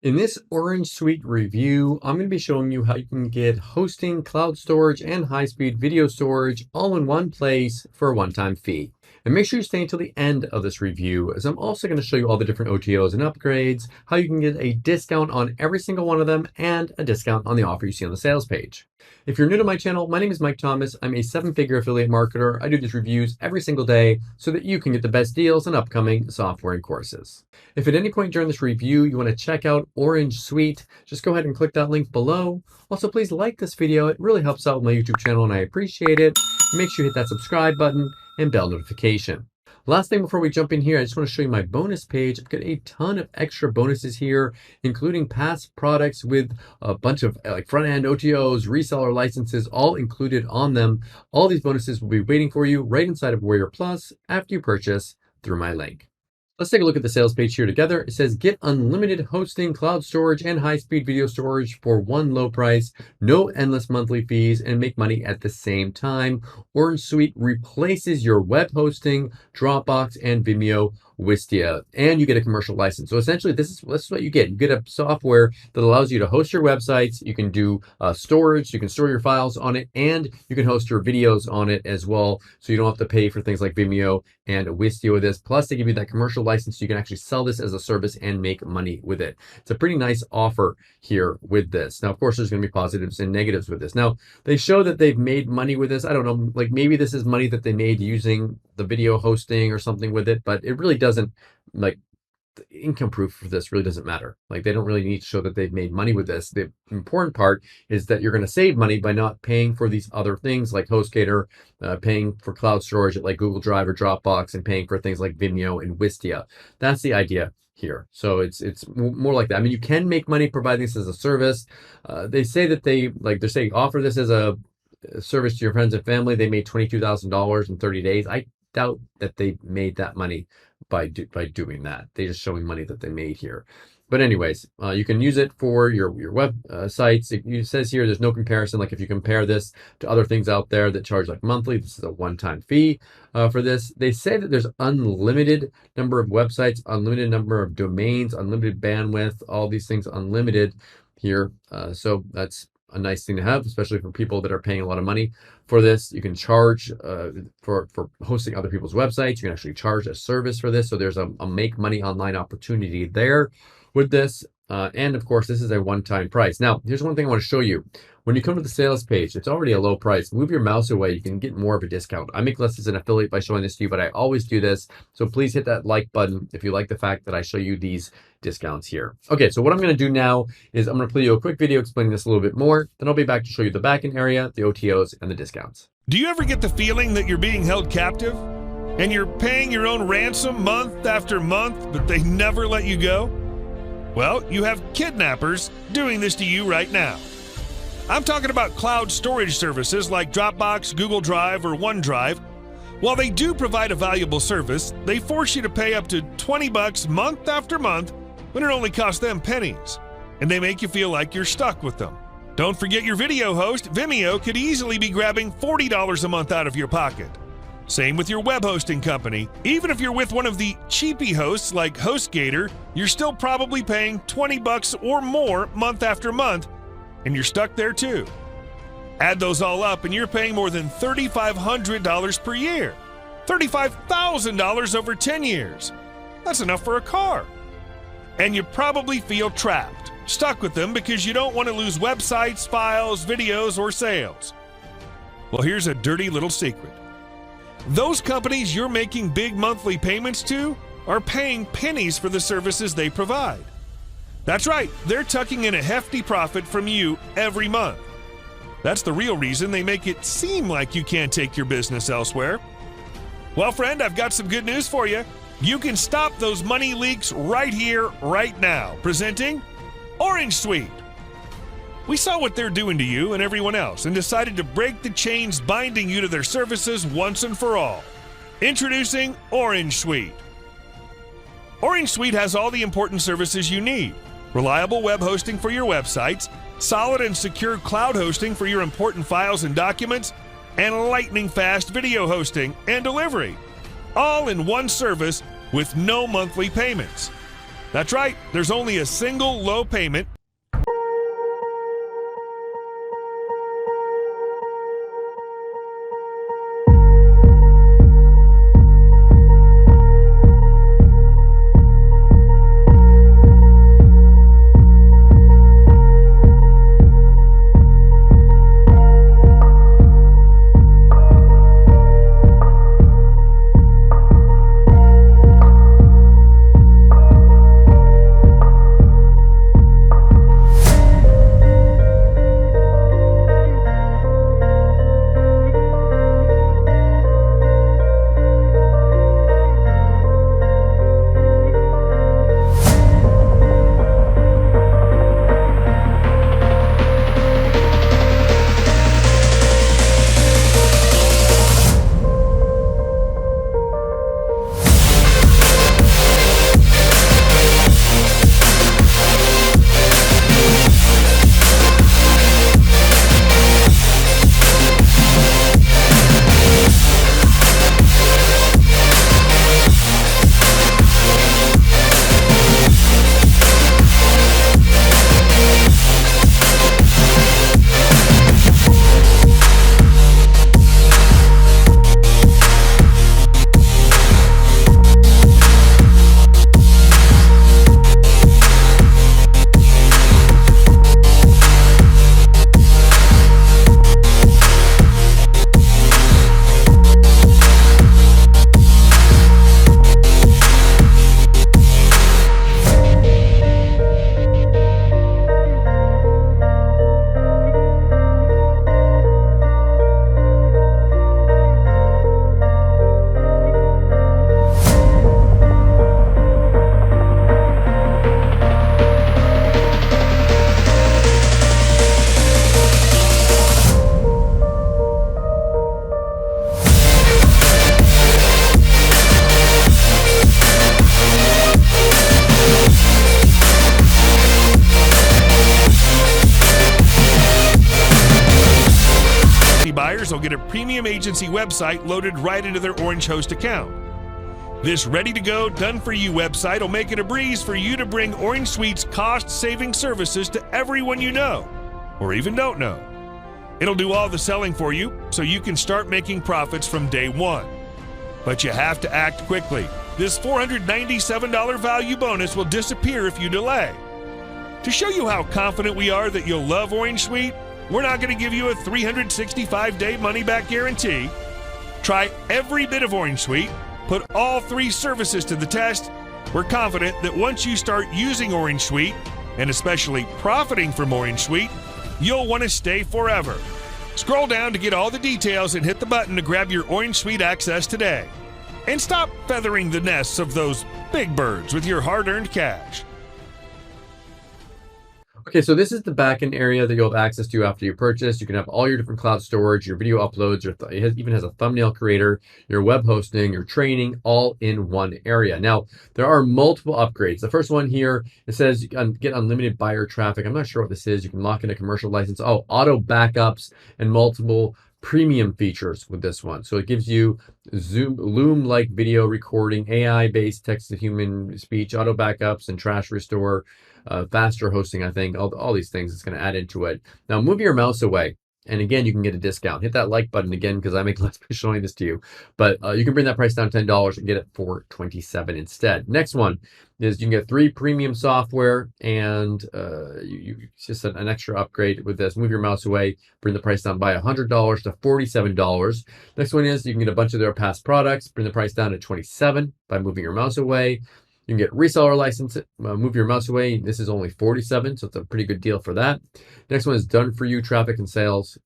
In this OrangeSuite review, I'm going to be showing you how you can get hosting, cloud storage, and high-speed video storage all in one place for a one-time fee. And make sure you stay until the end of this review, as I'm also going to show you all the different OTOs and upgrades, how you can get a discount on every single one of them, and a discount on the offer you see on the sales page. If you're new to my channel, my name is Mike Thomas. I'm a 7-figure affiliate marketer. I do these reviews every single day so that you can get the best deals on upcoming software and courses. If at any point during this review you want to check out OrangeSuite, just go ahead and click that link below. Also, please like this video. It really helps out my YouTube channel and I appreciate it. Make sure you hit that subscribe button and bell notification. Last thing before we jump in here, I just want to show you my bonus page. I've got a ton of extra bonuses here, including past products with a bunch of front-end OTOs, reseller licenses, all included on them. All these bonuses will be waiting for you right inside of Warrior Plus after you purchase through my link. Let's take a look at the sales page here together. It says get unlimited hosting, cloud storage, and high-speed video storage for one low price, no endless monthly fees, and make money at the same time. OrangeSuite replaces your web hosting, Dropbox, and Vimeo Wistia, and you get a commercial license. So essentially, this is what you get. You get a software that allows you to host your websites. You can do storage. You can store your files on it, and you can host your videos on it as well. So you don't have to pay for things like Vimeo and Wistia with this. Plus, they give you that commercial license, so you can actually sell this as a service and make money with it. It's a pretty nice offer here with this. Now, of course, there's going to be positives and negatives with this. Now, they show that they've made money with this. I don't know, like maybe this is money that they made using the video hosting or something with it, but it really doesn't, like, the income proof for this really doesn't matter. Like, they don't really need to show that they've made money with this. The important part is that you're going to save money by not paying for these other things like HostGator, paying for cloud storage at like Google Drive or Dropbox, and paying for things like Vimeo and Wistia. That's the idea here. So it's more like that. I mean, you can make money providing this as a service. They say that they're saying offer this as a service to your friends and family. They made $22,000 in 30 days. I doubt that they made that money by doing that. They're just showing money that they made here. But anyways, you can use it for your web sites. It says here there's no comparison. Like if you compare this to other things out there that charge like monthly, this is a one-time fee for this. They say that there's unlimited number of websites, unlimited number of domains, unlimited bandwidth, all these things unlimited here. So that's a nice thing to have, especially for people that are paying a lot of money for this. You can charge for hosting other people's websites. You can actually charge a service for this. So there's a make money online opportunity there with this. And of course, this is a one-time price. Now, here's one thing I want to show you. When you come to the sales page, it's already a low price. Move your mouse away. You can get more of a discount. I make less as an affiliate by showing this to you, but I always do this. So please hit that like button if you like the fact that I show you these discounts here. Okay, so what I'm going to do now is I'm going to play you a quick video explaining this a little bit more. Then I'll be back to show you the backend area, the OTOs, and the discounts. Do you ever get the feeling that you're being held captive? And you're paying your own ransom month after month, but they never let you go? Well, you have kidnappers doing this to you right now. I'm talking about cloud storage services like Dropbox, Google Drive, or OneDrive. While they do provide a valuable service, they force you to pay up to $20 month after month when it only costs them pennies. And they make you feel like you're stuck with them. Don't forget your video host, Vimeo, could easily be grabbing $40 a month out of your pocket. Same with your web hosting company. Even if you're with one of the cheapy hosts like HostGator, you're still probably paying $20 or more month after month, and you're stuck there too. Add those all up and you're paying more than $3,500 per year. $35,000 over 10 years. That's enough for a car. And you probably feel trapped, stuck with them because you don't want to lose websites, files, videos, or sales. Well, here's a dirty little secret. Those companies you're making big monthly payments to are paying pennies for the services they provide. That's right, they're tucking in a hefty profit from you every month. That's the real reason they make it seem like you can't take your business elsewhere. Well, friend, I've got some good news for you. You can stop those money leaks right here, right now. Presenting OrangeSuite. We saw what they're doing to you and everyone else and decided to break the chains binding you to their services once and for all. Introducing OrangeSuite. OrangeSuite has all the important services you need. Reliable web hosting for your websites, solid and secure cloud hosting for your important files and documents, and lightning-fast video hosting and delivery. All in one service with no monthly payments. That's right, there's only a single low payment. Buyers will get a premium agency website loaded right into their OrangeHost account. This ready-to-go, done-for-you website will make it a breeze for you to bring OrangeSuite's cost-saving services to everyone you know, or even don't know. It'll do all the selling for you, so you can start making profits from day one. But you have to act quickly. This $497 value bonus will disappear if you delay. To show you how confident we are that you'll love OrangeSuite, we're not going to give you a 365-day money-back guarantee. Try every bit of OrangeSuite, put all 3 services to the test. We're confident that once you start using OrangeSuite, and especially profiting from OrangeSuite, you'll want to stay forever. Scroll down to get all the details and hit the button to grab your OrangeSuite access today. And stop feathering the nests of those big birds with your hard-earned cash. Okay, so this is the backend area that you'll have access to after you purchase. You can have all your different cloud storage, your video uploads, it even has a thumbnail creator, your web hosting, your training, all in one area. Now, there are multiple upgrades. The first one here, it says you can get unlimited buyer traffic. I'm not sure what this is. You can lock in a commercial license. Oh, auto backups and multiple premium features with this one. So it gives you Loom-like video recording, AI-based text-to-human speech, auto backups, and trash restore. Faster hosting, I think, all these things it's going to add into it. Now, move your mouse away. And again, you can get a discount. Hit that like button again because I make less by showing this to you. But you can bring that price down $10 and get it for $27 instead. Next one is you can get 3 premium software and it's just an extra upgrade with this. Move your mouse away, bring the price down by $100 to $47. Next one is you can get a bunch of their past products, bring the price down to $27 by moving your mouse away. You can get reseller license, move your mouse away. This is only $47, so it's a pretty good deal for that. Next one is done for you traffic and sales.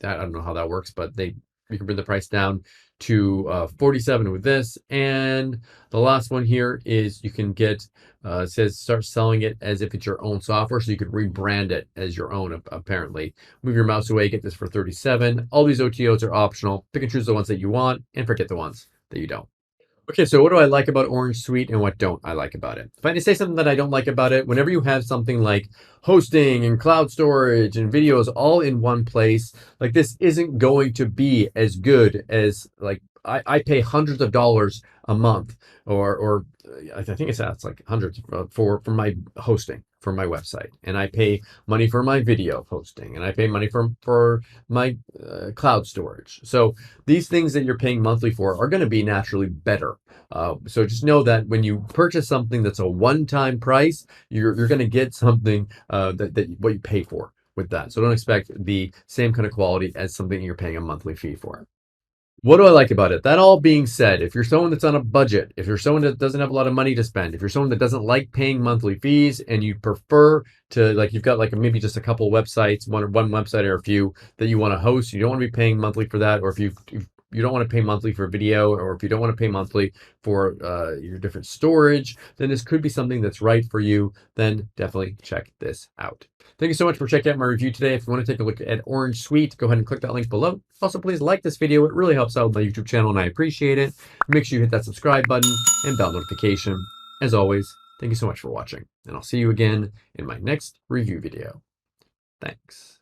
I don't know how that works, but you can bring the price down to $47 with this. And the last one here is you can get, it says start selling it as if it's your own software, so you could rebrand it as your own, apparently. Move your mouse away, get this for $37. All these OTOs are optional. Pick and choose the ones that you want and forget the ones that you don't. Okay, so what do I like about OrangeSuite and what don't I like about it? If I had to say something that I don't like about it, whenever you have something like hosting and cloud storage and videos all in one place, like this isn't going to be as good as, like, I pay hundreds of dollars a month, or I think it's like hundreds for my hosting for my website, and I pay money for my video hosting, and I pay money for my cloud storage. So these things that you're paying monthly for are going to be naturally better. So just know that when you purchase something that's a one-time price, you're going to get something that what you pay for with that. So don't expect the same kind of quality as something you're paying a monthly fee for. What do I like about it? That all being said, if you're someone that's on a budget, if you're someone that doesn't have a lot of money to spend, if you're someone that doesn't like paying monthly fees and you prefer to, like, you've got like maybe just a couple websites, one website or a few that you want to host, you don't want to be paying monthly for that, or if you don't want to pay monthly for video, or if you don't want to pay monthly for your different storage, then this could be something that's right for you. Then definitely check this out. Thank you so much for checking out my review today. If you want to take a look at OrangeSuite, go ahead and click that link below. Also, please like this video. It really helps out my YouTube channel, and I appreciate it. Make sure you hit that subscribe button and bell notification. As always, thank you so much for watching, and I'll see you again in my next review video. Thanks.